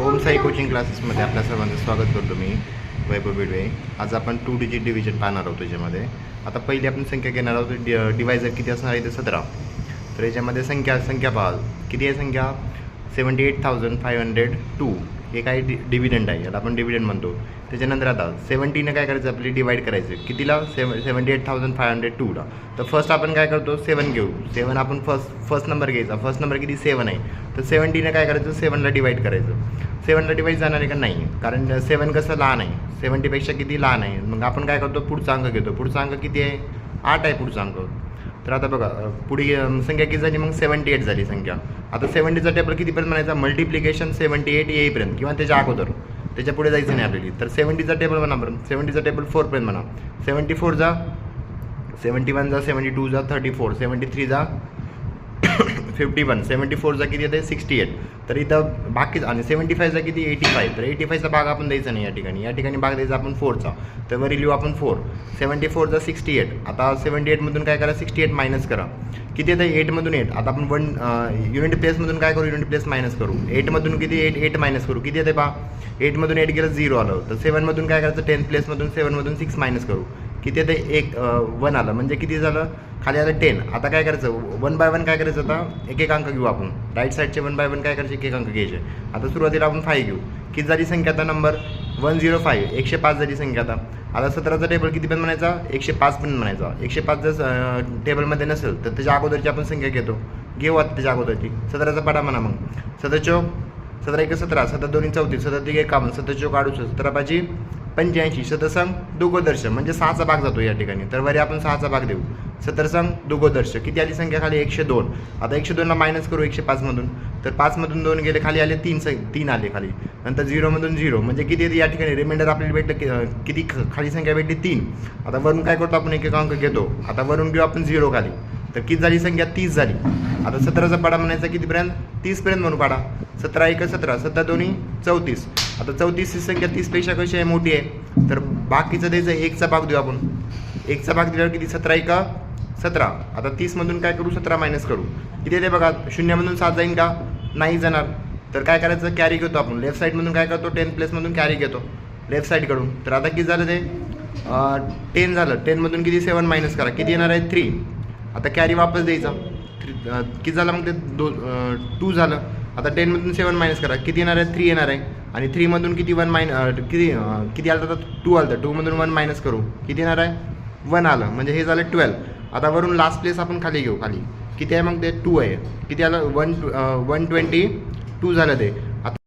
ओम Sai coaching क्लासेसमध्ये आपल्या सर्वांचं स्वागत करतो मी वैभव बिडवे. आज आपण 2 डिजिट डिव्हिजन पाहणार आहोत. याच्यामध्ये आता पहिली आपण संख्या घेणार आहोत. डिवायझर किती असणार आहे ते 17. तर याच्यामध्ये संख्या पाहाल किती आहे. संख्या 78,502 हे काय डिव्हिडंड आहे, याला आपण डिव्हिडंड म्हणतो. त्याच्यानंतर आता 70ने काय करायचं, आपली डिवाईड करायचं कितीला 78,502ला. तर फर्स्ट आपण काय करतो 7 घेऊ. 7 आपण फर्स्ट नंबर घ्यायचा. फर्स्ट नंबर किती 7 आहे. तर 70ने काय करायचं 7ला डिवाईड करायचं. 7ला डिवाईड जाणार आहे का नाही, कारण 7 कसं लहान आहे, 70पेक्षा किती लहान आहे. मग आपण काय करतो पुढचा अंक घेतो. पुढचा अंक किती आहे 8 आहे पुढचा अंक. तर आता बघा पुढे संख्या किती झाली, मग 78 झाली संख्या. आता 70चा टेबल कितीपर्यंत म्हणायचा, मल्टिप्लिकेशन 78 येईपर्यंत किंवा त्याच्या अगोदर, त्याच्या पुढे जायचं नाही आपल्याला. तर 70चा टेबल म्हणा बरं. 70चा टेबल 4पर्यंत म्हणा. 74 जा 71 जा 72 जा 34 73 जा 51 74 जा किती येते 68. तर इथं बाकीच आणि 75 जा किती 85. तर 85चा भाग आपण द्यायचा नाही या ठिकाणी भाग द्यायचा आपण 4चा. तर वरी लिहू आपण 4. 74 जा 68. आता 78मधून काय करा 68 मायनस करा. किती येतं 8मधून 8. आता आपण युनिट प्लेसमधून काय करू, युनिट प्लेस मायनस करू. 8मधून किती 8 मायनस करू. किती येते पहा 8मधून 8 गेलं 0 आलं. तर 7मधून काय करायचं 10 प्लेसमधून 7मधून 6 मायनस करू. किती येते 1 आलं, म्हणजे किती झालं खाली आलं 10. आता काय करायचं 1 बाय 1 काय करायचं, आता एक अंक घेऊ आपण. राईट साईडचे 1 बाय 1 काय करायचे एक अंक घ्यायचे. आता सुरुवातीला आपण 5 घेऊ. किती झाली संख्या आता नंबर 105 105 झाली संख्या. आता 17चा टेबल किती पण म्हणायचा 105 पण म्हणायचा. 105 जर टेबलमध्ये नसेल तर त्याच्या अगोदरची आपण संख्या घेऊ आता त्याच्या अगोदरची. 17चा पाडा म्हणा मग. 17 1 17 17 2 34 17 3 51 17 4 68 17 5 85 शतसंग दुगोदर्श म्हणजे 6चा भाग जातो या ठिकाणी. तर वरी आपण 6चा भाग देऊ. 17 संग दुगोदर्श किती आली संख्या खाली 102. आता 102ला मायनस करू 105मधून. तर 5मधून 2 गेले खाली आले 3 आले खाली. नंतर 0मधून 0 म्हणजे किती येते या ठिकाणी रिमाइंडर आपल्याला भेटलं किती खाली संख्या भेटली 3. आता वरून काय करतो आपण एक अंक घेतो. आता वरून घेऊ आपण 0 खाली. तर किती झाली संख्या 30 झाली. आता 17चा पाडा म्हणायचा कितीपर्यंत 30पर्यंत म्हणून पाडा. 17 1 17 17 2 34. आता 34 ही संख्या 30पेक्षा कशी आहे मोठी आहे. तर बाकीचं द्यायचं 1चा भाग देऊ आपण. 1चा भाग दिल्यावर किती 17 1 17. आता 30मधून काय करू 17 मायनस करू. किती येते बघा 0मधून 7 जाईल का नाही जाणार. तर काय करायचं कॅरी घेतो आपण. लेफ्ट साईडमधून काय करतो 10 प्लेसमधून कॅरी घेतो लेफ्ट साईडकडून. तर आता किती झालं ते 10 झालं. 10मधून किती 7 मायनस करा. किती येणार आहे 3. आता कॅरी वापस द्यायचा. किती झालं मग ते 2 झालं. आता 10मधून 7 मायनस करा. किती येणार आहे 3 येणार आहे. आणि 3मधून किती 1 किती आलं तर 2 आलं. 2मधून 1 मायनस करू. किती येणार आहे 1 आलं, म्हणजे हे झालं 12. आता वरून लास्ट प्लेस आपण खाली घेऊ. खाली किती आहे मग ते 2 आहे. किती आलं 122 झालं ते.